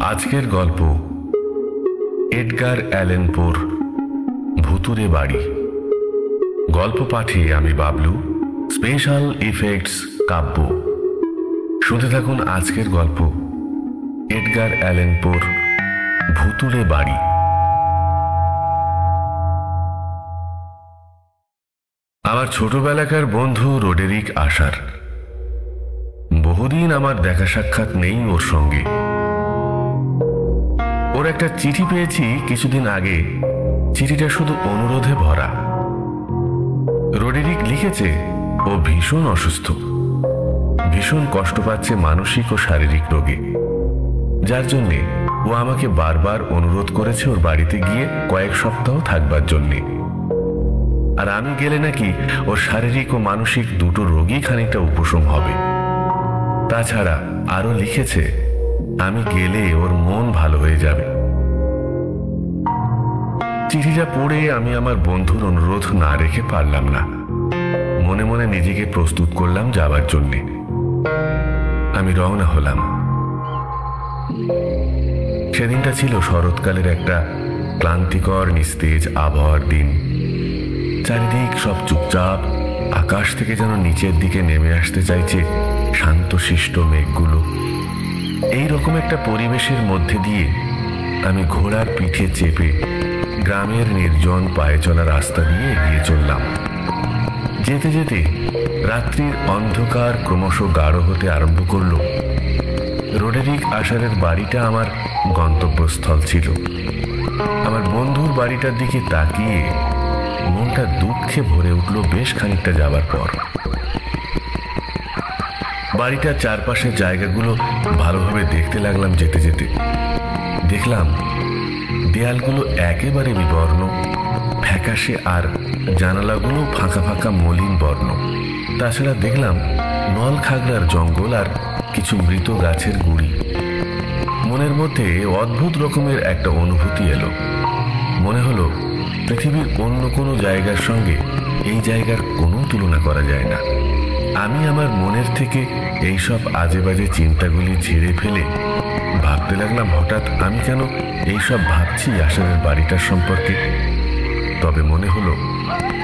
আজকের গল্প Edgar Allen পোর ভুতুরে বাড়ি। গল্প পাঠে আমি বাবলু, স্পেশাল ইফেক্টস কাব্য। শুনতে থাকুন আজকের গল্প এডগার অ্যালেন পোর ভুতুরে বাড়ি। আমার ছোটবেলাকার বন্ধু রোডেরিক আশার। বহুদিন আমার দেখা সাক্ষাৎ নেই ওর সঙ্গে। ওর একটা চিঠি পেয়েছি কিছুদিন আগে। চিঠিটা শুধু অনুরোধে ভরা। রোডেরিক লিখেছে ও ভীষণ অসুস্থ, ভীষণ কষ্ট পাচ্ছে মানসিক ও শারীরিক রোগে, যার জন্যে ও আমাকে বারবার অনুরোধ করেছে ওর বাড়িতে গিয়ে কয়েক সপ্তাহ থাকবার জন্যে। আর আমি গেলে নাকি ওর শারীরিক ও মানসিক দুটো রোগই খানিকটা উপশম হবে। তাছাড়া আরো লিখেছে আমি গেলে ওর মন ভালো হয়ে যাবে। চিঠিটা পড়ে আমি আমার বন্ধুর অনুরোধ না রেখে পারলাম না। মনে মনে নিজেকে প্রস্তুত করলাম যাবার জন্যে। আমি রওনা হলাম। সেদিনটা ছিল শরৎকালের একটা ক্লান্তিকর নিস্তেজ আবহাওয়ার দিন। চারিদিক সব চুপচাপ, আকাশ থেকে যেন নিচের দিকে নেমে আসতে চাইছে শান্তশিষ্ট মেঘগুলো। এই রকম একটা পরিবেশের মধ্যে দিয়ে আমি ঘোড়ার পিঠে চেপে গ্রামের নির্জন পায়ে চলা রাস্তা দিয়ে এগিয়ে চললাম। যেতে যেতে রাত্রির অন্ধকার ক্রমশ গাঢ় হতে আরম্ভ করল। রোডেরিক আশারের বাড়িটা আমার গন্তব্যস্থল ছিল। আমার বন্ধুর বাড়িটার দিকে তাকিয়ে মনটা দুঃখে ভরে উঠল বেশ খানিকটা যাবার পর। বাড়িটার চারপাশের জায়গাগুলো ভালোভাবে দেখতে লাগলাম। যেতে যেতে দেখলাম দেয়ালগুলো একেবারে বিবর্ণ, ফ্যাকাশে, আর জানালাগুলো ফাঁকা ফাঁকা মলিন বর্ণ। তাছাড়া দেখলাম নল খাগড়ার জঙ্গল আর কিছু মৃত গাছের গুড়ি। মনের মধ্যে অদ্ভুত রকমের একটা অনুভূতি এলো। মনে হলো পৃথিবীর অন্য কোনো জায়গার সঙ্গে এই জায়গার কোনো তুলনা করা যায় না। আমি আমার মনের থেকে এইসব আজে বাজে চিন্তাগুলি ঝেড়ে ফেলে ভাবতে লাগলাম, হঠাৎ আমি কেন এইসব ভাবছি আশারের বাড়িটার সম্পর্কে। তবে মনে হলো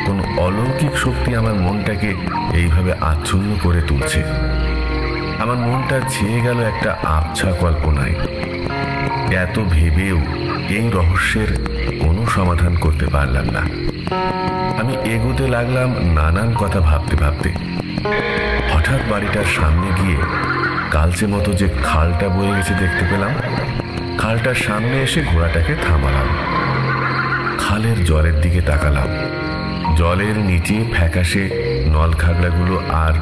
কোনো অলৌকিক শক্তি আমার মনটাকে এইভাবে আচ্ছন্ন করে তুলছে। আমার মনটা ছেয়ে গেল একটা আবছা কল্পনায়। এত ভেবেও এই রহস্যের কোনো সমাধান করতে পারলাম না। আমি এগোতে লাগলাম নানান কথা ভাবতে ভাবতে। হঠাৎ বাড়িটার সামনে গিয়ে কালচে মতো যে খালটা বয়ে গেছে দেখতে পেলাম। খালটার সামনে এসে ঘোড়াটাকে থামালাম। খালের জলের দিকে তাকালাম। জলের নিচে ফ্যাকাশে নলখাগড়াগুলো আর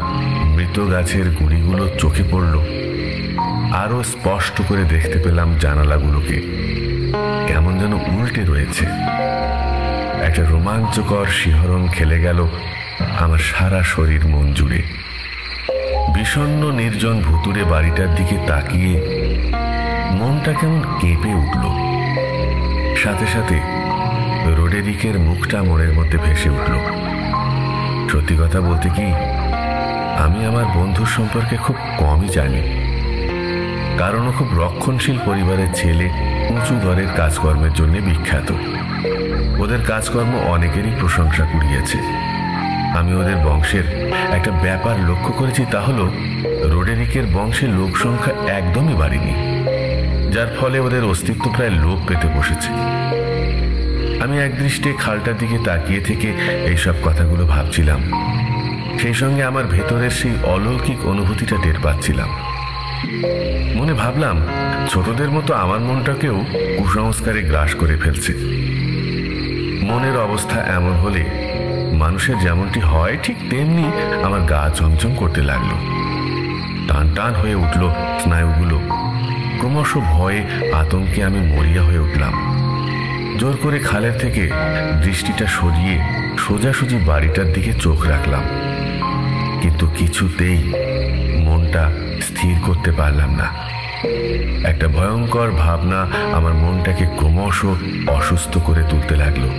মৃত গাছের গুঁড়িগুলো চোখে পড়ল। আরো স্পষ্ট করে দেখতে পেলাম জানালাগুলোকে কেমন যেন উল্টে রয়েছে। একটা রোমাঞ্চকর শিহরণ খেলে গেল আমার সারা শরীর মন জুড়ে। বিষণ্ণ নির্জন ভুতুরে বাড়িটার দিকে তাকিয়ে মনটা কেমন কেঁপে উঠল। সাথে সাথে রোডেরিকের মুখটা মনের মধ্যে ভেসে উঠল। সত্যি কথা বলতে কি, আমি আমার বন্ধুর সম্পর্কে খুব কমই জানি। কারণ ও খুব রক্ষণশীল পরিবারের ছেলে, উঁচু ঘরের কাজকর্মের জন্য বিখ্যাত। ওদের কাজকর্ম অনেকেরই প্রশংসা কুড়িয়েছে। আমি ওদের বংশের একটা ব্যাপার লক্ষ্য করেছি, তা হলো রোডেরিকের বংশে লোক সংখ্যা একদমই বাড়েনি, যার ফলে ওদের অস্তিত্ব প্রায় লোপ পেতে বসেছে। আমি একদৃষ্টে খালটার দিকে তাকিয়ে থেকে এইসব কথাগুলো ভাবছিলাম। সেই সঙ্গে আমার ভেতরের সেই অলৌকিক অনুভূতিটা টের পাচ্ছিলাম। মনে ভাবলাম, ছোটদের মতো আমার মনটাকেও কুসংস্কারে গ্রাস করে ফেলছে। মনের অবস্থা এমন হলে মানুষের যেমনটি হয় ঠিক তেমনি আমার গা চমচম করতে লাগলো। টান টান হয়ে উঠল স্নায়ুগুলো। ক্রমশ ভয়ে আতঙ্কে আমি মরিয়া হয়ে উঠলাম। জোর করে খালের থেকে দৃষ্টিটা সরিয়ে সোজাসুজি বাড়িটার দিকে চোখ রাখলাম, কিন্তু কিছুতেই মনটা স্থির করতে পারলাম না। একটা ভয়ঙ্কর ভাবনা আমার মনটাকে ক্রমশ অসুস্থ করে তুলতে লাগলো।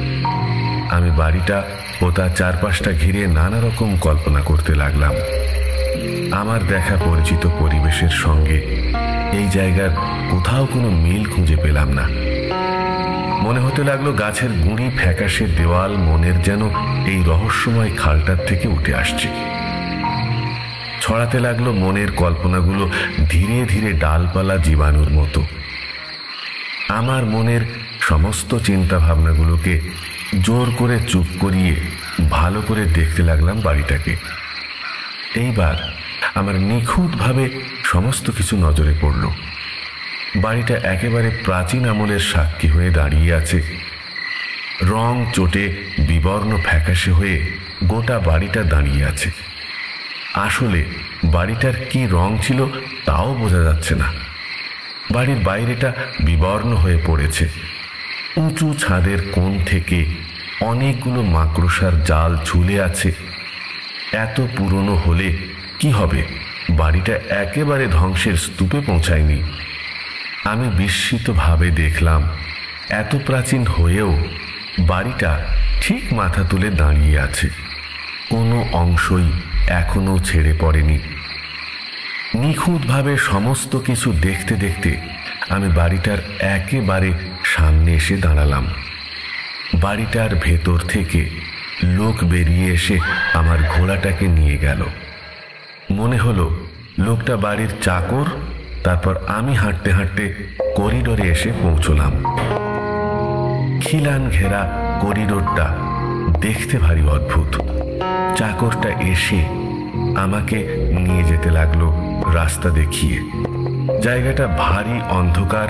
আমি বাড়িটা ও তার চারপাশটা ঘিরে নানা রকম কল্পনা করতে লাগলাম। আমার দেখা পরিচিত পরিবেশের সঙ্গে এই জায়গার কোথাও কোনো মিল খুঁজে পেলাম না। মনে হতে লাগলো গাছের গুঁড়ি, ফ্যাকাশে দেওয়াল মনের যেন এই রহস্যময় খালটার থেকে উঠে আসছে। ছড়াতে লাগলো মনের কল্পনাগুলো ধীরে ধীরে ডালপালা জীবাণুর মতো। আমার মনের সমস্ত চিন্তা ভাবনাগুলোকে জোর করে চুপ করিয়ে ভালো করে দেখতে লাগলাম বাড়িটাকে। এইবার আমার নিখুঁতভাবে সমস্ত কিছু নজরে পড়ল। বাড়িটা একেবারে প্রাচীন আমলের সাক্ষী হয়ে দাঁড়িয়ে আছে। রং চোটে বিবর্ণ ফ্যাকাশে হয়ে গোটা বাড়িটা দাঁড়িয়ে আছে। আসলে বাড়িটার কি রং ছিল তাও বোঝা যাচ্ছে না। বাড়ির বাইরেটা বিবর্ণ হয়ে পড়েছে। উঁচু ছাদের কোণ থেকে অনেকগুলো মাকড়সার জাল ঝুলে আছে। এত পুরনো হলে কি হবে, বাড়িটা একেবারে ধ্বংসের স্তূপে পৌঁছায়নি। আমি বিস্মিতভাবে দেখলাম এত প্রাচীন হয়েও বাড়িটা ঠিক মাথা তুলে দাঁড়িয়ে আছে। কোনো অংশই এখনো ছেড়ে পড়েনি। নিখুঁতভাবে সমস্ত কিছু দেখতে দেখতে আমি বাড়িটার একেবারে সামনে এসে দাঁড়ালাম। বাড়িটার ভেতর থেকে লোক বেরিয়ে এসে আমার ঘোড়াটাকে নিয়ে গেল। মনে হলো লোকটা বাড়ির চাকর। তারপর আমি হাঁটতে হাঁটতে করিডোরে এসে পৌঁছলাম। খিলান ঘেরা করিডোরটা দেখতে ভারী অদ্ভুত। চাকরটা এসে আমাকে নিয়ে যেতে লাগলো রাস্তা দেখিয়ে। জায়গাটা ভারী অন্ধকার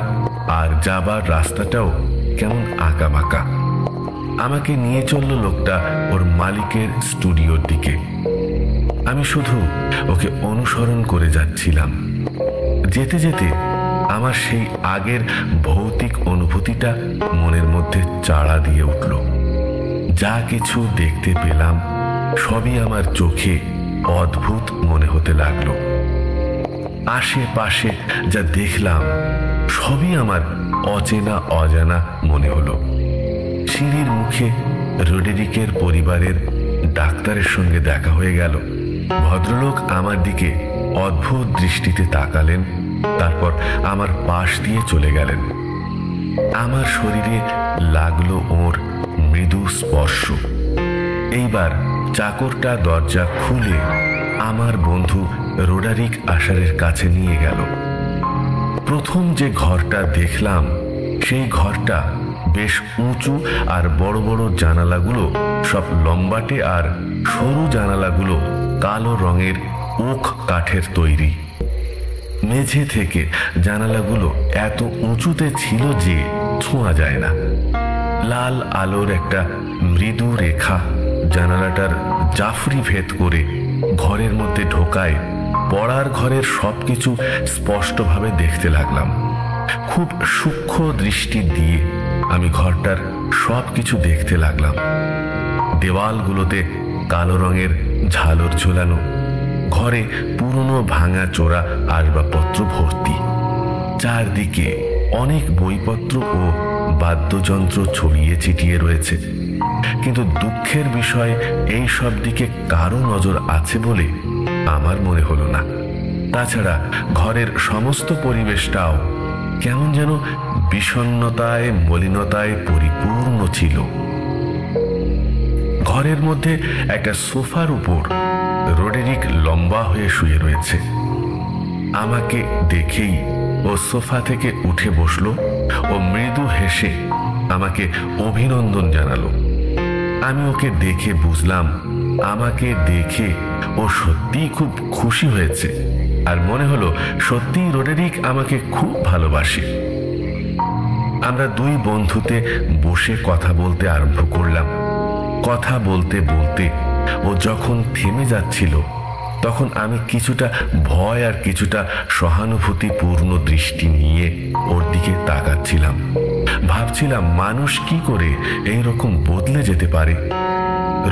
আর যাবার রাস্তাটাও কেমন আঁকাবাঁকা। আমাকে নিয়ে চলল লোকটা ওর মালিকের স্টুডিওর দিকে। আমি শুধু ওকে অনুসরণ করে যাচ্ছিলাম। যেতে যেতে আমার সেই আগের ভৌতিক অনুভূতিটা মনের মধ্যে চাড়া দিয়ে উঠল। যা কিছু দেখতে পেলাম সবই আমার চোখে অদ্ভুত মনে হতে লাগলো। আশেপাশে যা দেখলাম সবই আমার অচেনা অজানা মনে হলো। সিঁড়ির মুখে রোডেরিকের পরিবারের ডাক্তারের সঙ্গে দেখা হয়ে গেল। ভদ্রলোক আমার দিকে অদ্ভুত দৃষ্টিতে তাকালেন, তারপর আমার পাশ দিয়ে চলে গেলেন। আমার শরীরে লাগলো ওর মৃদু স্পর্শ। এইবার চাকরটা দরজা খুলে আমার বন্ধু রোডারিক আশারের কাছে নিয়ে গেল। প্রথম যে ঘরটা দেখলাম সেই ঘরটা বেশ উঁচু আর বড় বড় জানালাগুলো সব লম্বাটে আর সরু জানালাগুলো কালো রঙের ওক কাঠের তৈরি। মেঝে থেকে জানালাগুলো এত উঁচুতে ছিল যে ছোঁয়া যায় না। লাল আলোর একটা মৃদু রেখা জানালাটার জাফরি ভেদ করে ঘরের মধ্যে ঢোকায় পড়ার ঘরের সবকিছু স্পষ্টভাবে দেখতে লাগলাম। খুব সূক্ষ্ম দৃষ্টি দিয়ে আমি ঘরটার সবকিছু দেখতে লাগলাম। দেওয়ালগুলোতে কালো রঙের ঝালর ঝোলানো, ঘরে পুরনো ভাঙা চোরা আসবাবপত্র ভর্তি। চারদিকে অনেক বইপত্র ও বাদ্যযন্ত্র ছড়িয়ে ছিটিয়ে রয়েছে, কিন্তু দুঃখের বিষয় এই সব দিকে কারো নজর আছে বলে আমার মনে হলো না। তাছাড়া ঘরের সমস্ত পরিবেশটাও কেমন যেন বিষণ্ণতায় মলিনতায় পরিপূর্ণ ছিল। ঘরের মধ্যে একটা সোফার উপর রোডেরিক লম্বা হয়ে শুয়ে রয়েছে। আমাকে দেখেই ও সোফা থেকে উঠে বসলো ও মৃদু হেসে আমাকে অভিনন্দন জানালো। আমি ওকে দেখে বুঝলাম আমাকে দেখে ও সত্যিই খুব খুশি হয়েছে, আর মনে হলো সত্যিই রোডেরিক আমাকে খুব ভালোবাসে। আমরা দুই বন্ধুতে বসে কথা বলতে আরম্ভ করলাম। কথা বলতে বলতে ও যখন থেমে যাচ্ছিল তখন আমি কিছুটা ভয় আর কিছুটা সহানুভূতিপূর্ণ দৃষ্টি নিয়ে ওর দিকে তাকাচ্ছিলাম। ভাবছিলাম মানুষ কি করে এইরকম বদলে যেতে পারে।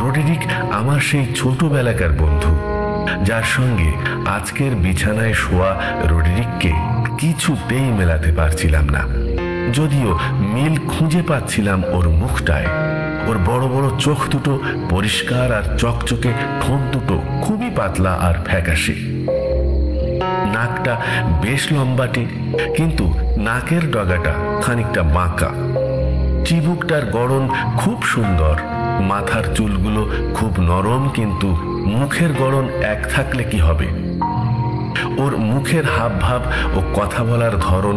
রোডেরিক আমার সেই ছোটবেলাকার বন্ধু, যার সঙ্গে আজকের বিছানায় শোয়া রোডেরিককে কিছুতেই মেলাতে পারছিলাম না। যদিও মিল খুঁজে পাচ্ছিলাম ওর মুখটায়, ওর বড় বড় চোখ দুটো পরিষ্কার আর চকচকে, ঠোঁট দুটো খুবই পাতলা আর ফ্যাকাশে। নাকটা বেশ লম্বাটে, কিন্তু নাকের ডগাটা খানিকটা বাঁকা। চিবুকটার গড়ন খুব সুন্দর। মাথার চুলগুলো খুব নরম, কিন্তু মুখের গড়ন এক থাকলে কি হবে। ওর মুখের হাবভাব ও কথা বলার ধরন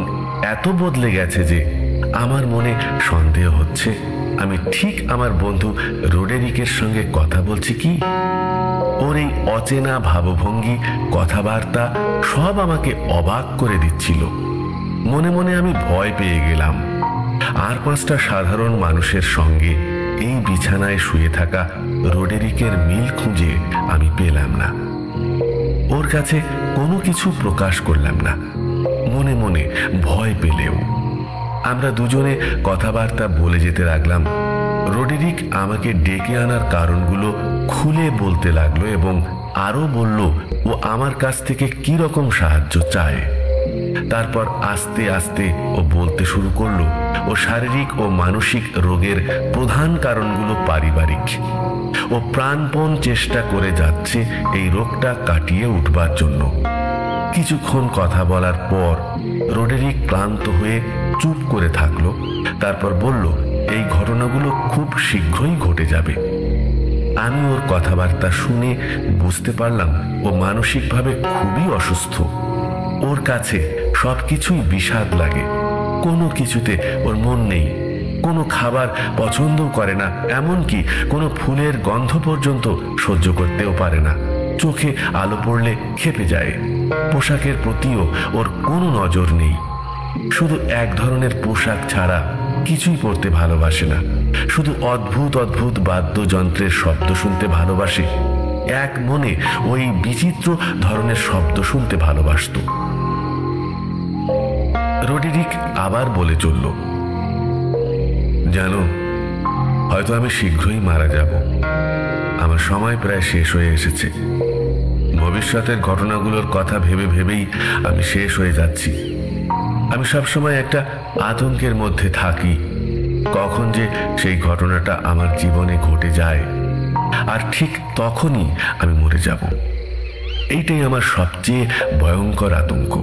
এত বদলে গেছে যে আমার মনে সন্দেহ হচ্ছে আমি ঠিক আমার বন্ধু রোডেরিকের সঙ্গে কথা বলছি কি। ওর এই অচেনা ভাবভঙ্গি, কথাবার্তা সব আমাকে অবাক করে দিচ্ছিল। মনে মনে আমি ভয় পেয়ে গেলাম। আর 5টা সাধারণ মানুষের সঙ্গে এই বিছানায় শুয়ে থাকা রোডেরিকের মিল খুঁজে আমি পেলাম না। ওর কাছে কোনো কিছু প্রকাশ করলাম না, মনে মনে ভয় পেলেও। আমরা দুজনে কথাবার্তা বলে যেতে লাগলাম। রোডেরিক আমাকে ডেকে আনার কারণগুলো খুলে বলতে লাগলো এবং আরো বলল ও আমার কাছ থেকে কি রকম সাহায্য চায়। তারপর আস্তে আস্তে ও বলতে শুরু করলো ও শারীরিক ও মানসিক রোগের প্রধান কারণগুলো পারিবারিক। ও প্রাণপণ চেষ্টা করে যাচ্ছে এই রোগটা কাটিয়ে উঠবার জন্য। কিছুক্ষণ কথা বলার পর রোডেরিক ক্লান্ত হয়ে চুপ করে থাকলো। তারপর বলল এই ঘটনাগুলো খুব শীঘ্রই ঘটে যাবে। আমি ওর কথাবার্তা শুনে বুঝতে পারলাম ও মানসিকভাবে খুবই অসুস্থ। ওর কাছে সবকিছুই বিষাদ লাগে, কোনো কিছুতে ওর মন নেই। কোনো খাবার পছন্দও করে না, এমনকি কোনো ফুলের গন্ধ পর্যন্ত সহ্য করতেও পারে না। চোখে আলো পড়লে ক্ষেপে যায়। পোশাকের প্রতিও ওর কোনো নজর নেই। শুধু এক ধরনের পোশাক ছাড়া কিছুই পরতে ভালোবাসে না। শুধু অদ্ভুত অদ্ভুত বাদ্যযন্ত্রের শব্দ শুনতে ভালোবাসে। এক মনে ওই বিচিত্র ধরনের শব্দ শুনতে ভালোবাসত। রোডেরিক আবার বলে চলল, জানো, হয়তো আমি শীঘ্রই মারা যাব। আমার সময় প্রায় শেষ হয়ে এসেছে। ভবিষ্যতের ঘটনাগুলোর কথা ভেবে ভেবেই আমি শেষ হয়ে যাচ্ছি। আমি সবসময় একটা আতঙ্কের মধ্যে থাকি, কখন যে সেই ঘটনাটা আমার জীবনে ঘটে যায় আর ঠিক তখনই আমি মরে যাব। এইটাই আমার সবচেয়ে ভয়ঙ্কর আতঙ্ক।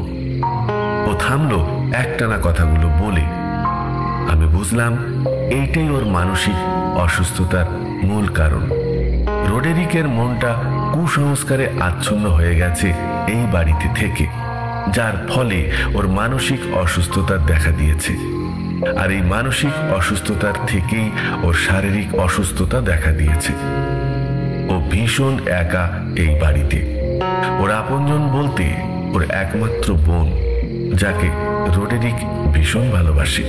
ও থামলো একটানা কথাগুলো বলে। আমি বুঝলাম এইটাই ওর মানসিক অসুস্থতার মূল কারণ। রোডেরিকের মনটা কুসংস্কারে আচ্ছন্ন হয়ে গেছে এই বাড়িতে থেকে, যার ফলে ওর মানসিক অসুস্থতা দেখা দিয়েছে। আর এই মানসিক অসুস্থতার থেকেই ওর শারীরিক অসুস্থতা দেখা দিয়েছে। ও ভীষণ একা এই বাড়িতে। ওর আপনজন বলতে ওর একমাত্র বোন, যাকে রোডেরিক ভীষণ ভালোবাসে।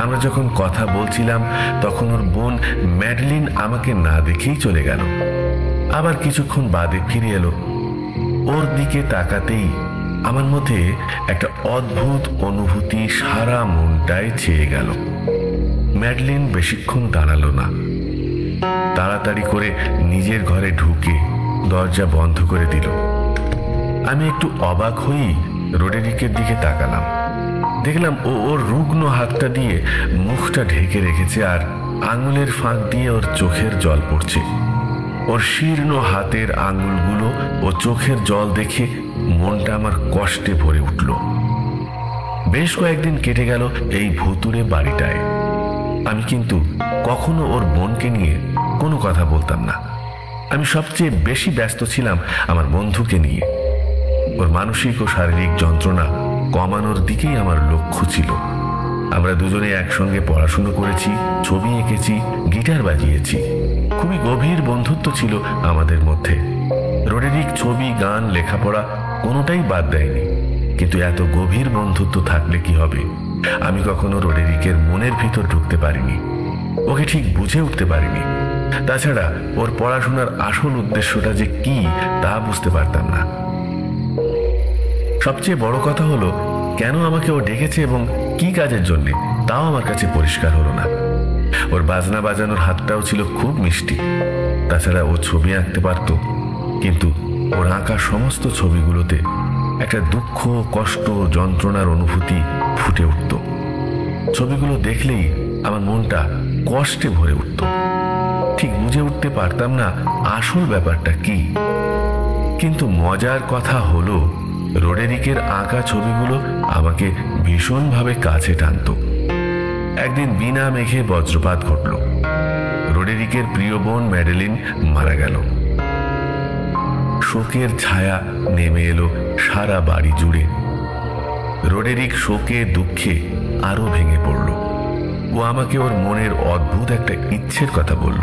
আমরা যখন কথা বলছিলাম তখন ওর বোন ম্যাডলিন আমাকে না দেখেই চলে গেল। আবার কিছুক্ষণ বাদে ফিরে এলো। ওর দিকে তাকাতেই আমার মধ্যে একটা অদ্ভুত অনুভূতি সারা মনটায় ছেয়ে গেল। ম্যাডলিন বেশিক্ষণ দাঁড়ালো না। তাড়াতাড়ি করে নিজের ঘরে ঢুকে দরজা বন্ধ করে দিল। আমি একটু অবাক হয়েই রোডেরিকের দিকে তাকালাম। দেখলাম ও ওর রুগ্ন হাতটা দিয়ে মুখটা ঢেকে রেখেছে আর আঙুলের ফাঁক দিয়ে ওর চোখের জল পড়ছে। ওর শীর্ণ হাতের আঙুলগুলো ও চোখের জল দেখে মনটা আমার কষ্টে ভরে উঠল। বেশ কয়েকদিন কেটে গেল এই ভুতুড়ে বাড়িটায়। আমি কিন্তু কখনো ওর বোনকে নিয়ে কোনো কথা বলতাম না। আমি সবচেয়ে বেশি ব্যস্ত ছিলাম আমার বন্ধুকে নিয়ে। ওর মানসিক ও শারীরিক যন্ত্রণা কমানোর দিকেই আমার লক্ষ্য ছিল। আমরা দুজনে একসঙ্গে পড়াশুনো করেছি, ছবি এঁকেছি, গিটার বাজিয়েছি। খুবই গভীর বন্ধুত্ব ছিল আমাদের মধ্যে। রোডেরিক ছবি, গান, লেখাপড়া কোনোটাই বাদ দেয়নি। কিন্তু এত গভীর বন্ধুত্ব থাকলে কি হবে, আমি কখনো রোডেরিকের মনের ভিতর ঢুকতে পারিনি। ওকে ঠিক বুঝে উঠতে পারিনি। তাছাড়া ওর পড়াশোনার আসল উদ্দেশ্যটা যে কি তা বুঝতে পারতাম না। সবচেয়ে বড় কথা হলো, কেন আমাকে ও ডেকেছে এবং কি কাজের জন্যে তাও আমার কাছে পরিষ্কার হলো না। ওর বাজনা বাজানোর হাতটাও ছিল খুব মিষ্টি। তাছাড়া ও ছবি আঁকতে পারত, কিন্তু ওর আঁকা সমস্ত ছবিগুলোতে একটা দুঃখ, কষ্ট, যন্ত্রণার অনুভূতি ফুটে উঠত। ছবিগুলো দেখলেই আমার মনটা কষ্টে ভরে উঠত। ঠিক বুঝে উঠতে পারতাম না আসল ব্যাপারটা কি। কিন্তু মজার কথা হলো রোডেরিকের আঁকা ছবিগুলো আমাকে ভীষণভাবে কাছে টানত। একদিন বিনা মেঘে বজ্রপাত ঘটল। রোডেরিকের প্রিয় বোন ম্যাডেলিন মারা গেল। শোকের ছায়া নেমে এলো সারা বাড়ি জুড়ে। রোডেরিক শোকে দুঃখে আরো ভেঙে পড়ল। ও আমাকে ওর মনের অদ্ভুত একটা ইচ্ছের কথা বলল।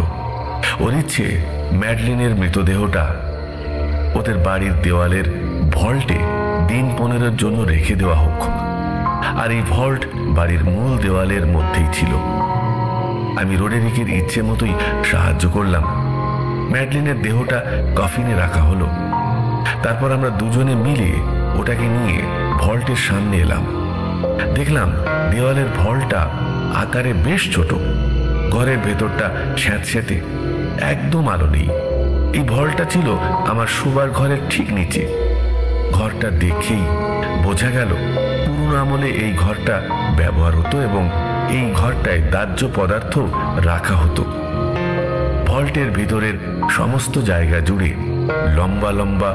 ওর ইচ্ছে ম্যাডলিনের মৃতদেহটা ওদের বাড়ির দেওয়ালের ভল্টে দিন 15 জন্য রেখে দেওয়া হোক। আর এই ভল্ট বাড়ির মূল দেওয়ালের মধ্যেই ছিল। আমি রোডেরিকের ইচ্ছে মতোই সাহায্য করলাম। ম্যাডলিনের দেহটা কফিনে রাখা হলো। তারপর আমরা দুজনে মিলে ওটাকে নিয়ে ভল্টের সামনে এলাম। দেখলাম দেওয়ালের ভল্টটা আকারে বেশ ছোট। ঘরের ভেতরটা স্যাঁতস্যাঁতে, একদম আলো নেই। এই ভল্টটা ছিল আমার শোবার ঘরের ঠিক নিচে। ঘরটা দেখেই বোঝা গেল পুরনো আমলে এই ঘরটা ব্যবহার হতো এবং এই ঘরটায় দাহ্য পদার্থ রাখা হতো। ভল্টের ভিতরের সমস্ত জায়গা জুড়ে লম্বা লম্বা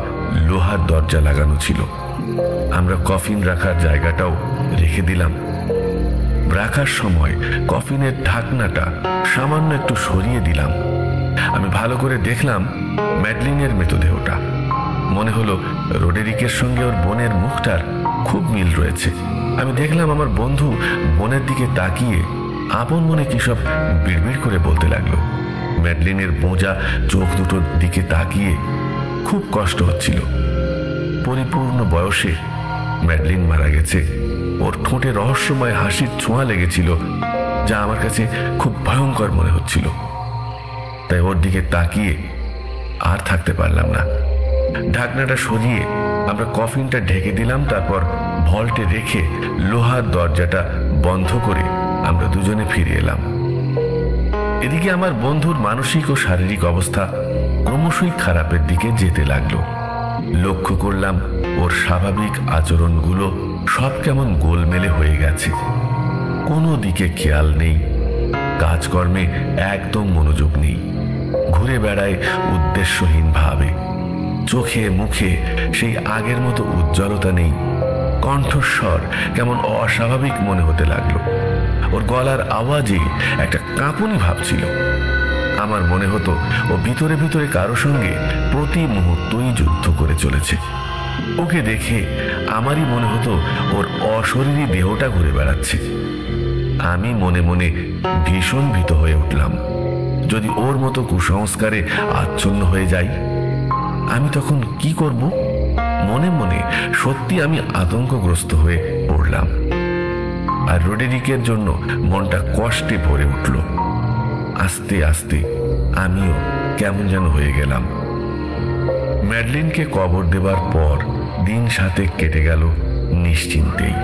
লোহার দরজা লাগানো ছিল। আমরা কফিন রাখার জায়গাটাও রেখে দিলাম। রাখার সময় কফিনের ঢাকনাটা সামান্য একটু সরিয়ে দিলাম। আমি ভালো করে দেখলাম ম্যাডলিনের মৃতদেহটা। মনে হলো রোডেরিকের সঙ্গে ওর বোনের মুখটার খুব মিল রয়েছে। আমি দেখলাম আমার বন্ধু বোনের দিকে তাকিয়ে আপন মনে কি সব বিড়বিড় করে বলতে লাগলো। ম্যাডলিনের বোঝা চোখ দুটোর দিকে তাকিয়ে খুব কষ্ট হচ্ছিল। পরিপূর্ণ বয়সে ম্যাডলিন মারা গেছে। ওর ঠোঁটে রহস্যময় হাসির ছোঁয়া লেগেছিল, যা আমার কাছে খুব ভয়ঙ্কর মনে হচ্ছিল। তাই ওর দিকে তাকিয়ে আর থাকতে পারলাম না। ঢাকনাটা সরিয়ে আমরা কফিনটা ঢেকে দিলাম। তারপর ভল্টে রেখে লোহার দরজাটা বন্ধ করে আমরা দুজনে ফিরে এলাম। এদিকে আমার বন্ধুর মানসিক ও শারীরিক অবস্থা ক্রমশই খারাপের দিকে যেতে লাগলো। লক্ষ্য করলাম ওর স্বাভাবিক আচরণগুলো সব কেমন গোলমেলে হয়ে গেছে। কোনো দিকে খেয়াল নেই, কাজকর্মে একদম মনোযোগ নেই, ঘুরে বেড়ায় উদ্দেশ্যহীন ভাবে। চোখে মুখে সেই আগের মতো উজ্জ্বলতা নেই। কণ্ঠস্বর কেমন অস্বাভাবিক মনে হতে লাগলো। ওর গলার আওয়াজে একটা কাঁপুনি ভাব ছিল। আমার মনে হতো ও ভিতরে ভিতরে কারো সঙ্গে প্রতি মুহূর্তই যুদ্ধ করে চলেছে। ওকে দেখে আমারই মনে হতো ওর অশরীরী দেহটা ঘুরে বেড়াচ্ছে। আমি মনে মনে ভীষণ ভীত হয়ে উঠলাম। যদি ওর মতো কুসংস্কারে আচ্ছন্ন হয়ে যাই, আমি তখন কি করব? মনে মনে সত্যি আমি আতঙ্কগ্রস্ত হয়ে পড়লাম। আর রোডেরিকের জন্য মনটা কষ্টে ভরে উঠল। আস্তে আস্তে আমিও কেমন যেন হয়ে গেলাম। ম্যাডলিনকে কবর দেবার পর দিন 7 কেটে গেল নিশ্চিন্তেই।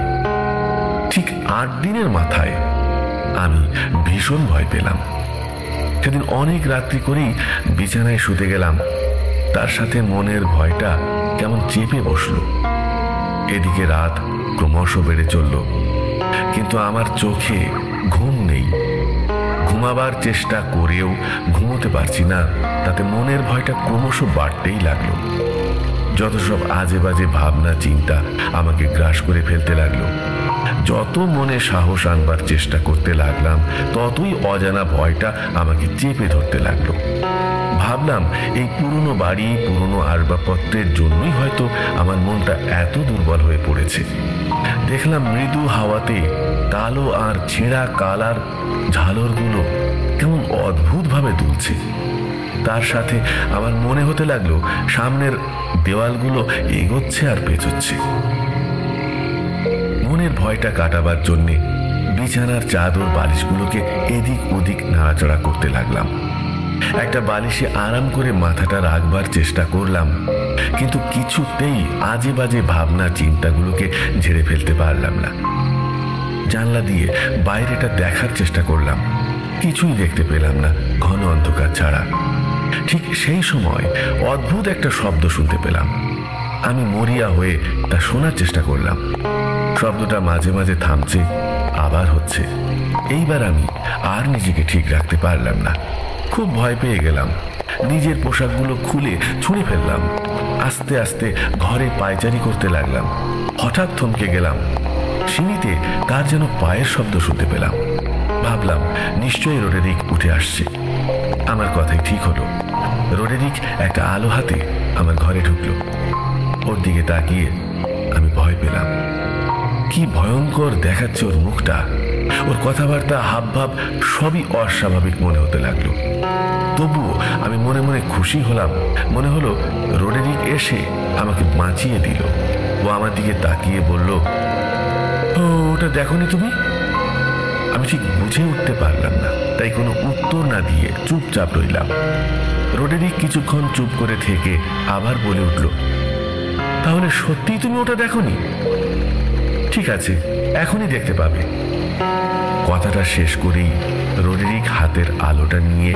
ঠিক 8 দিনের মাথায় আমি ভীষণ ভয় পেলাম। সেদিন অনেক রাত্রি করেই বিছানায় শুতে গেলাম। তার সাথে মনের ভয়টা কেমন চেপে বসলো। এদিকে রাত ক্রমশ বেড়ে চলল, কিন্তু আমার চোখে ঘুম নেই। ঘুমাবার চেষ্টা করেও ঘুমোতে পারছি না। তাতে মনের ভয়টা ক্রমশ বাড়তেই লাগলো। যত সব আজে বাজে ভাবনা চিন্তা আমাকে গ্রাস করে ফেলতে লাগলো। যত মনে সাহস আনবার চেষ্টা করতে লাগলাম, ততই অজানা ভয়টা আমাকে চেপে ধরতে লাগলো। ভাবলাম এই পুরনো বাড়ি, পুরনো আসবাবপত্রের জন্যই হয়তো আমার মনটা এত দুর্বল হয়ে পড়েছে। দেখলাম মৃদু হাওয়াতে কালো আর ছেঁড়া কালার ঝালরগুলো কেমন অদ্ভুতভাবে দুলছে। তার সাথে আমার মনে হতে লাগলো সামনের দেওয়ালগুলো এগোচ্ছে আর পেঁচোচ্ছে। মনের ভয়টা কাটাবার জন্যে বিছানার চাদর বালিশগুলোকে এদিক ওদিক নাড়াচাড়া করতে লাগলাম। একটা বালিশে আরাম করে মাথাটা রাখবার চেষ্টা করলাম, কিন্তু কিছুতেই আজে বাজে ভাবনা চিন্তাগুলোকে ঝেড়ে ফেলতে পারলাম না। জানলা দিয়ে বাইরেটা দেখার চেষ্টা করলাম, কিছুই দেখতে পেলাম না, ঘন অন্ধকার ছাড়া। ঠিক সেই সময় অদ্ভুত একটা শব্দ শুনতে পেলাম। আমি মরিয়া হয়ে তা শোনার চেষ্টা করলাম। শব্দটা মাঝে মাঝে থামছে, আবার হচ্ছে। এইবার আমি আর নিজেকে ঠিক রাখতে পারলাম না। খুব ভয় পেয়ে গেলাম। নিজের পোশাকগুলো খুলে ছুঁড়ে ফেললাম। আস্তে আস্তে ঘরে পায়চারি করতে লাগলাম। হঠাৎ থমকে গেলাম। সিঁড়িতে কার যেন পায়ের শব্দ শুনতে পেলাম। ভাবলাম নিশ্চয়ই রোডেরিক উঠে আসছে। আমার কথাই ঠিক হলো। রোডেরিক একটা আলো হাতে আমার ঘরে ঢুকলো। ওর দিকে তাকিয়ে আমি ভয় পেলাম। কি ভয়ঙ্কর দেখাচ্ছে ওর মুখটা। ওর কথাবার্তা, হাবভাব সবই অস্বাভাবিক মনে হতে লাগলো। তবুও আমি মনে মনে খুশি হলাম। মনে হলো রোডেরিক এসে আমাকে বাঁচিয়ে দিল। ও আমার দিকে তাকিয়ে বলল, ও ওটা দেখোনি তুমি? আমি ঠিক বুঝে উঠতে পারলাম না, তাই কোনো উত্তর না দিয়ে চুপচাপ রইলাম। রোডেরিক কিছুক্ষণ চুপ করে থেকে আবার বলে উঠল, তাহলে সত্যিই তুমি ওটা দেখোনি? ঠিক আছে, এখনই দেখতে পাবে। কথাটা শেষ করেই রোডেরিক হাতের আলোটা নিয়ে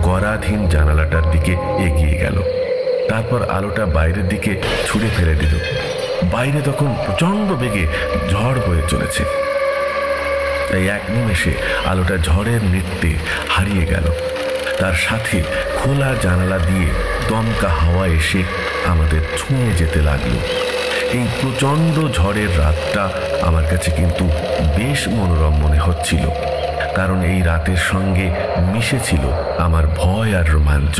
গরাধীন জানালাটার দিকে এগিয়ে গেল। তারপর আলোটা বাইরের দিকে ছুঁড়ে ফেলে দিল। বাইরে তখন প্রচন্ড বেগে ঝড় বয়ে চলেছে। তাই এক নিমেষে আলোটা ঝড়ের নৃত্যে হারিয়ে গেল। তার সাথে খোলা জানালা দিয়ে দমকা হাওয়া এসে আমাদের ছুঁয়ে যেতে লাগলো। এই প্রচন্ড ঝড়ের রাতটা আমার কাছে কিন্তু বেশ মনোরম মনে হচ্ছিল, কারণ এই রাতের সঙ্গে মিশেছিল আমার ভয় আর রোমাঞ্চ।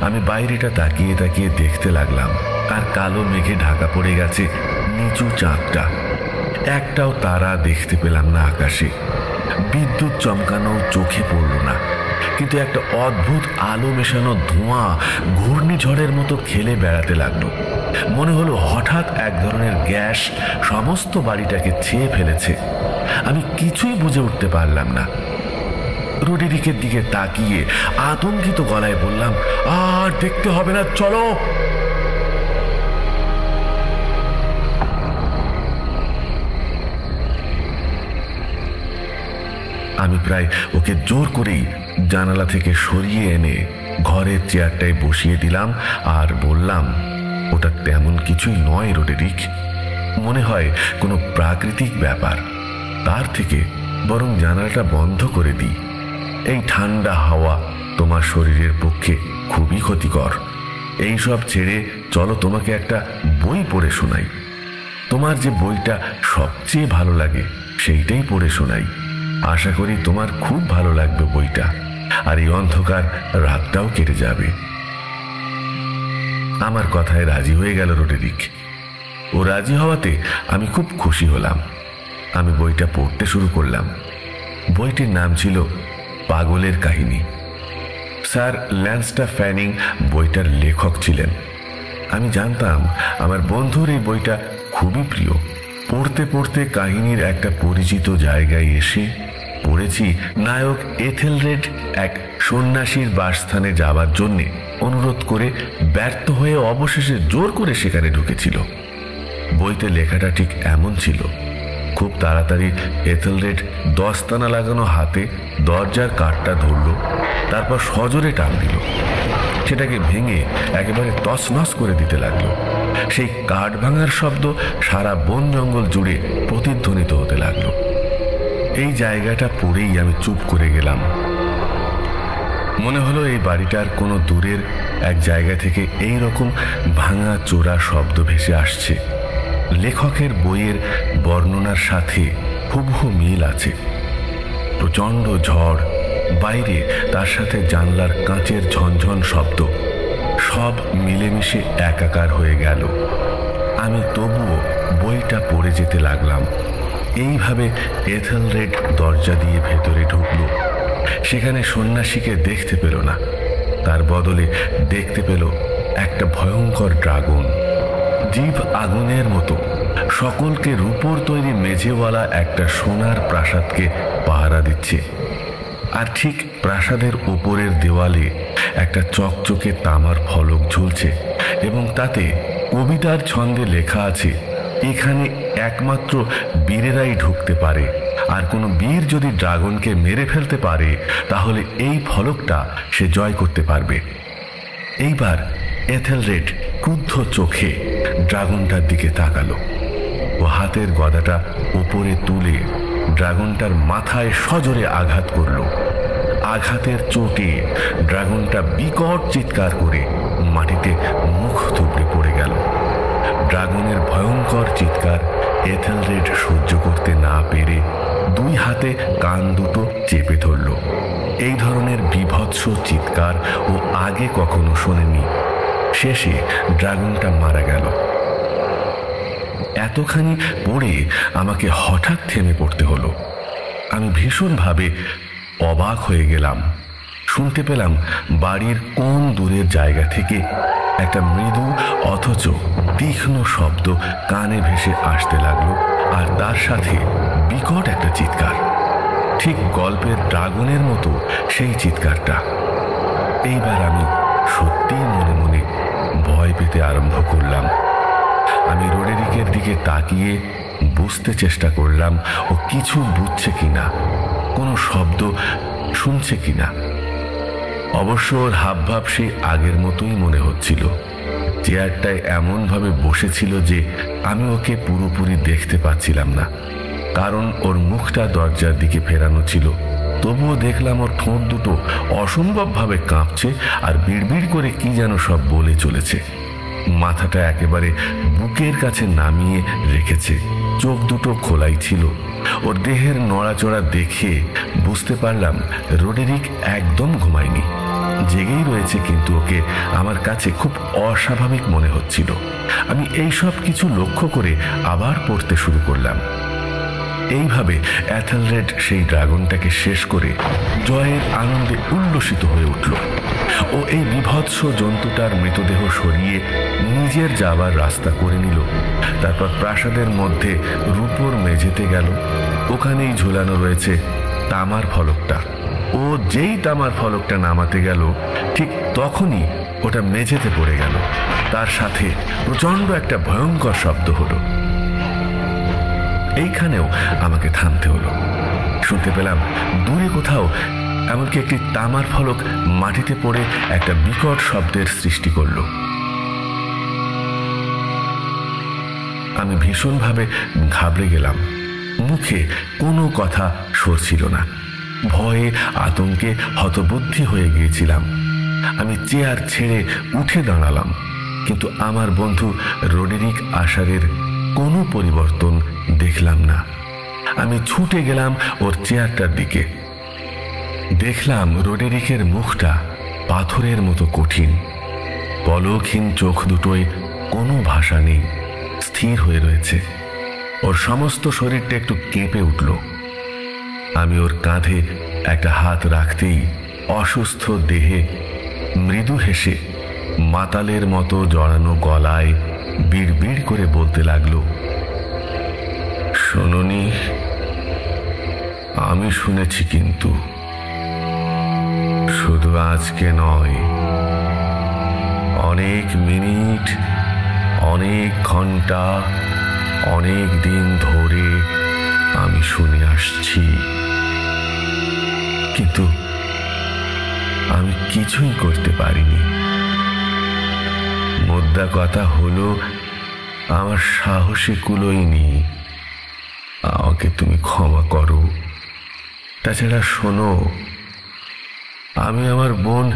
আমি বাইরেটা তাকিয়ে তাকিয়ে দেখতে লাগলাম। আর কালো মেঘে ঢাকা পড়ে গেছে নিচু চাঁদটা। একটাও তারা দেখতে পেলাম না আকাশে। বিদ্যুৎ চমকানো চোখে পড়ল না, কিন্তু একটা অদ্ভুত আলো মেশানো ধোঁয়া ঘূর্ণিঝড়ের মতো খেলে বেড়াতে লাগলো। মনে হলো হঠাৎ এক ধরনের গ্যাস সমস্ত বাড়িটাকে ছেয়ে ফেলেছে। আমি কিছুই বুঝে উঠতে পারলাম না। রোডেরিকের দিকে তাকিয়ে আতঙ্কিত গলায় বললাম, আর দেখতে হবে না, চলো। আমি প্রায় ওকে জোর করেই জানালা থেকে সরিয়ে এনে ঘরের চেয়ারটায় বসিয়ে দিলাম আর বললাম, ওটা তেমন কিছুই নয় রোডেরিক, মনে হয় কোনো প্রাকৃতিক ব্যাপার। তার থেকে বরং জানালাটা বন্ধ করে দিই। এই ঠান্ডা হাওয়া তোমার শরীরের পক্ষে খুবই ক্ষতিকর। এই সব ছেড়ে চলো তোমাকে একটা বই পড়ে শোনাই। তোমার যে বইটা সবচেয়ে ভালো লাগে সেইটাই পড়ে শোনাই। আশা করি তোমার খুব ভালো লাগবে বইটা, আর এই অন্ধকার রাতটাও কেটে যাবে। আমার কথায় রাজি হয়ে গেল রোডেরিক। ও রাজি হওয়াতে আমি খুব খুশি হলাম। আমি বইটা পড়তে শুরু করলাম। বইটির নাম ছিল পাগলের কাহিনী। স্যার ল্যান্সটা ফ্যানিং বইটার লেখক ছিলেন। আমি জানতাম আমার বন্ধুর এই বইটা খুবই প্রিয়। পড়তে পড়তে কাহিনীর একটা পরিচিত জায়গায় এসে পড়েছি নায়ক এথেলরেড এক সন্ন্যাসীর বাসস্থানে যাবার জন্যে অনুরোধ করে ব্যর্থ হয়ে অবশেষে জোর করে সেখানে ঢুকেছিল। বইতে লেখাটা ঠিক এমন ছিল। খুব তাড়াতাড়ি এথেলরেড দস্তানা লাগানো হাতে দরজার কাঠটা ধরল, তারপর সজোরে টান দিল। সেটাকে ভেঙে একেবারে তছনছ করে দিতে লাগলো। সেই কাঠ ভাঙার শব্দ সারা বন জঙ্গল জুড়ে প্রতিধ্বনিত হতে লাগলো। এই জায়গাটা পড়েই আমি চুপ করে গেলাম। মনে হলো এই বাড়িটার কোনো দূরের এক জায়গা থেকে এই রকম ভাঙা চোরা শব্দ ভেসে আসছে। লেখকের বইয়ের বর্ণনার সাথে হুবহু মিল আছে। প্রচণ্ড ঝড়, বাইরে তার সাথে জানলার কাঁচের ঝনঝন শব্দ, সব মিলেমিশে একাকার হয়ে গেল। আমি তবুও বইটা পড়ে যেতে লাগলাম। এইভাবে এথেলরেড দরজা দিয়ে ভেতরে ঢুকলো। সেখানে সন্ন্যাসীকে দেখতে পেল না, তার বদলে দেখতে পেল একটা ভয়ঙ্কর ড্রাগন। জিভ আগুনের মতো সকলকে রূপোর তৈরি মেঝেওয়ালা একটা সোনার প্রাসাদকে পাহারা দিচ্ছে। আর ঠিক প্রাসাদের উপরের দেওয়ালে একটা চকচকে তামার ফলক ঝুলছে এবং তাতে কবিতার ছন্দে লেখা আছে, এখানে একমাত্র বীরেরাই ঢুকতে পারে, আর কোনো বীর যদি ড্রাগনকে মেরে ফেলতে পারে তাহলে এই ফলকটা সে জয় করতে পারবে। এইবার এথেলরেড ক্রুদ্ধ চোখে ড্রাগনটার দিকে তাকালো। ও হাতের গদাটা উপরে তুলে ড্রাগনটার মাথায় সজোরে আঘাত করলো। আঘাতের চোটে ড্রাগনটা বিকট চিৎকার করে মাটিতে মুখ থুবড়ে পড়ে গেল। ড্রাগনের ভয়ঙ্কর চিৎকার এথেলরেড সহ্য করতে না পেরে দুই হাতে কান দুটো চেপে ধরল। এই ধরনের বীভৎস চিৎকার ও আগে কখনো শোনেনি। শেষে ড্রাগনটা মারা গেল। এতখানি পড়ে আমাকে হঠাৎ থেমে পড়তে হলো। আমি ভীষণভাবে অবাক হয়ে গেলাম। শুনতে পেলাম বাড়ির কোন দূরের জায়গা থেকে একটা মৃদু অথচ তীক্ষ্ণ শব্দ কানে ভেসে আসতে লাগলো, আর তার সাথে বিকট একটা চিৎকার, ঠিক গল্পের ড্রাগনের মতো সেই চিৎকারটা। এইবার আমি সত্যিই মনে মনে ভয় পেতে আরম্ভ করলাম। আমি রোডেরিকের দিকে তাকিয়ে বুঝতে চেষ্টা করলাম ও কিছু বুঝছে কিনা, কোনো শব্দ শুনছে কিনা। অবশ্য ওর হাবভাব সেই আগের মতোই মনে হচ্ছিল। চেয়ারটায় এমনভাবে বসেছিল যে আমি ওকে পুরোপুরি দেখতে পাচ্ছিলাম না, কারণ ওর মুখটা দরজার দিকে ফেরানো ছিল। তবুও দেখলাম ওর ঠোঁট দুটো অসম্ভবভাবে কাঁপছে আর বিড়বিড় করে কি যেন সব বলে চলেছে। মাথাটা একেবারে বুকের কাছে নামিয়ে রেখেছে, চোখ দুটো খোলাই ছিল। ওর দেহের নড়াচড়া দেখে বুঝতে পারলাম রোডেরিক একদম ঘুমায়নি, জেগেই রয়েছে, কিন্তু ওকে আমার কাছে খুব অস্বাভাবিক মনে হচ্ছিল। আমি এই সব কিছু লক্ষ্য করে আবার পড়তে শুরু করলাম। এইভাবে এথেলরেড সেই ড্রাগনটাকে শেষ করে জয়ের আনন্দে উল্লসিত হয়ে উঠল। ও এই বিভৎস জন্তুটার মৃতদেহ সরিয়ে নিজের যাবার রাস্তা করে নিল। তারপর প্রাসাদের মধ্যে রূপোর মেঝেতে গেল। ওখানেই ঝুলানো রয়েছে তামার ফলকটা। ও যেই তামার ফলকটা নামাতে গেল, ঠিক তখনই ওটা মেঝেতে পড়ে গেল। তার সাথে প্রচন্ড একটা ভয়ঙ্কর শব্দ হলো। এইখানেও আমাকে থামতে হলো। শুনতে পেলাম দূরে কোথাও এমনকি একটি তামার ফলক মাটিতে পড়ে একটা বিকট শব্দের সৃষ্টি করল। আমি ভীষণভাবে ঘাবড়ে গেলাম। মুখে কোনো কথা সরছিল না। ভয়ে আতঙ্কে হতবুদ্ধি হয়ে গিয়েছিলাম। আমি চেয়ার ছেড়ে উঠে দাঁড়ালাম, কিন্তু আমার বন্ধু রোডেরিক আশারের কোনো পরিবর্তন দেখলাম না। আমি ছুটে গেলাম ওর চেয়ারটার দিকে। দেখলাম রোডেরিকের মুখটা পাথরের মতো কঠিন, পলকহীন চোখ দুটোয় কোনো ভাষা নেই, স্থির হয়ে রয়েছে। ওর সমস্ত শরীরটা একটু কেঁপে উঠল। আমি ওর কাঁধে একটা হাত রাখতেই অসুস্থ দেহে মৃদু হেসে মাতালের মতো জড়ানো গলায় বিড়বিড় করে বলতে লাগলো, শোনোনি? আমি শুনেছি, কিন্তু শুধু আজকে নয়, অনেক মিনিট, অনেক ঘন্টা, অনেক দিন ধরে আমি শুনে আসছি, কিন্তু আমি কিছুই করতে পারিনি। মোদ্দা কথা হলো, আমার সাহসে কুলোয়নি। আমাকে তুমি ক্ষমা করো। তাছাড়া শোনো, আমি আমার বোন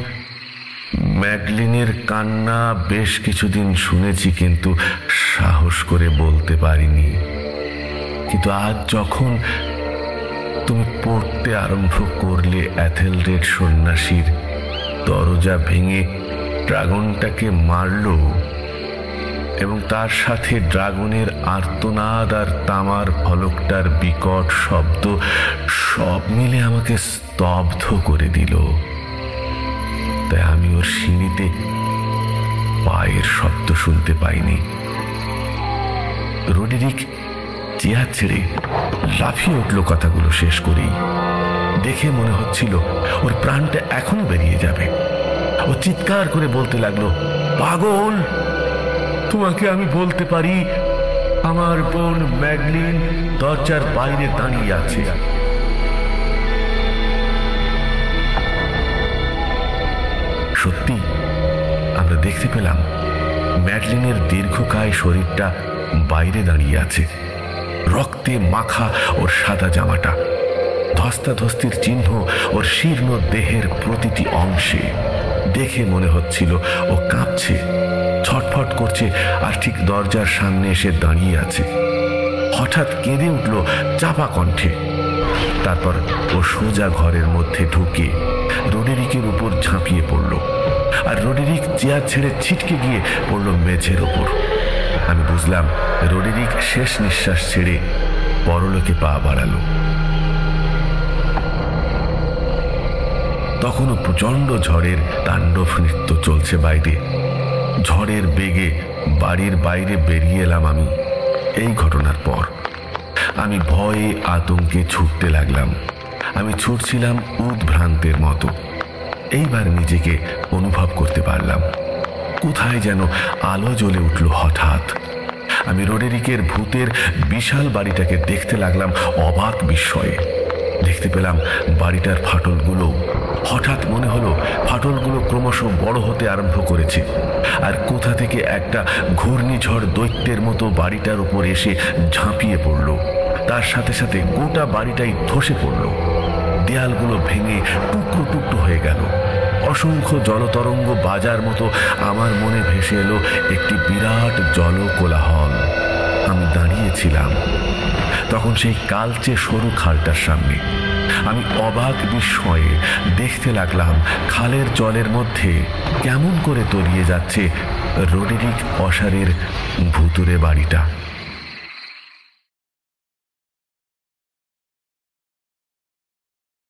ম্যাডলিনের কান্না বেশ কিছুদিন শুনেছি, কিন্তু সাহস করে বলতে পারিনি। কিন্তু আজ যখন তুমি পড়তে আরম্ভ করলে এথেলরেড সন্ন্যাসীর দরজা ভেঙে ড্রাগনটাকে মারল, এবং তার সাথে ড্রাগনের আর্তনাদ আর তামার ফলকটার বিকট শব্দ সব মিলে আমাকে স্তব্ধ করে দিল। তাই আমি ওর সিঁড়িতে পায়ের শব্দ শুনতে পাইনি। রোডেরিক চেয়ার ছেড়ে লাফিয়ে উঠল কথাগুলো শেষ করেই। দেখে মনে হচ্ছিল ওর প্রাণটা এখন বেরিয়ে যাবে। ও চিৎকার করে বলতে লাগলো, পাগল! তোমাকে আমি বলতে পারি, আমার বোন ম্যাডলিন দরজার বাইরে দাঁড়িয়ে আছে। সত্যি আমরা দেখতে পেলাম ম্যাডলিনের দীর্ঘকায় শরীরটা বাইরে দাঁড়িয়ে আছে, রক্তে মাখা ওর সাদা জামাটা। ধস্তাধস্তির চিহ্ন ওর শীর্ণ দেহের প্রতিটি অংশে। দেখে মনে হচ্ছিল ও কাঁপছে, ছটফট করছে, আর ঠিক দরজার সামনে এসে দাঁড়িয়ে আছে। হঠাৎ কেঁদে উঠল চাপা কণ্ঠে। তারপর ও সোজা ঘরের মধ্যে ঢুকে রোডেরিকের উপর ঝাঁপিয়ে পড়ল, আর রোডেরিক চেয়ার ছেড়ে ছিটকে গিয়ে পড়ল মেঝের ওপর। আমি বুঝলাম রোডেরিক শেষ নিঃশ্বাস ছেড়ে পরলোকে পা বাড়ালো। তখনও প্রচণ্ড ঝড়ের তাণ্ডব নৃত্য চলছে বাইরে। ঝড়ের বেগে বাড়ির বাইরে বেরিয়ে এলাম আমি। এই ঘটনার পর আমি ভয়ে আতঙ্কে ছুটতে লাগলাম। আমি ছুটছিলাম উদ্ভ্রান্তের মতো। এইবার নিজেকে অনুভব করতে পারলাম। কোথায় যেন আলো জ্বলে উঠল হঠাৎ। আমি রোডেরিকের ভূতের বিশাল বাড়িটাকে দেখতে লাগলাম অবাক বিস্ময়ে। দেখতে পেলাম বাড়িটার ফাটলগুলো। হঠাৎ মনে হলো ফাটলগুলো ক্রমশ বড় হতে আরম্ভ করেছে, আর কোথা থেকে একটা ঘূর্ণিঝড় দৈত্যের মতো বাড়িটার উপর এসে ঝাঁপিয়ে পড়ল। তার সাথে সাথে গোটা বাড়িটাই ধসে পড়ল। দেয়ালগুলো ভেঙে টুকরো টুকরো হয়ে গেল। অসংখ্য জলতরঙ্গ বাজার মতো আমার মনে ভেসে এলো একটি বিরাট জলকোলাহল। আমি দাঁড়িয়েছিলাম তখন সেই কালচে সরু খালটার সামনে। আমি অবাক বিস্ময়ে দেখতে লাগলাম খালের জলের মধ্যে কেমন করে তলিয়ে যাচ্ছে রোডেরিক অসারের ভুতুরে বাড়িটা।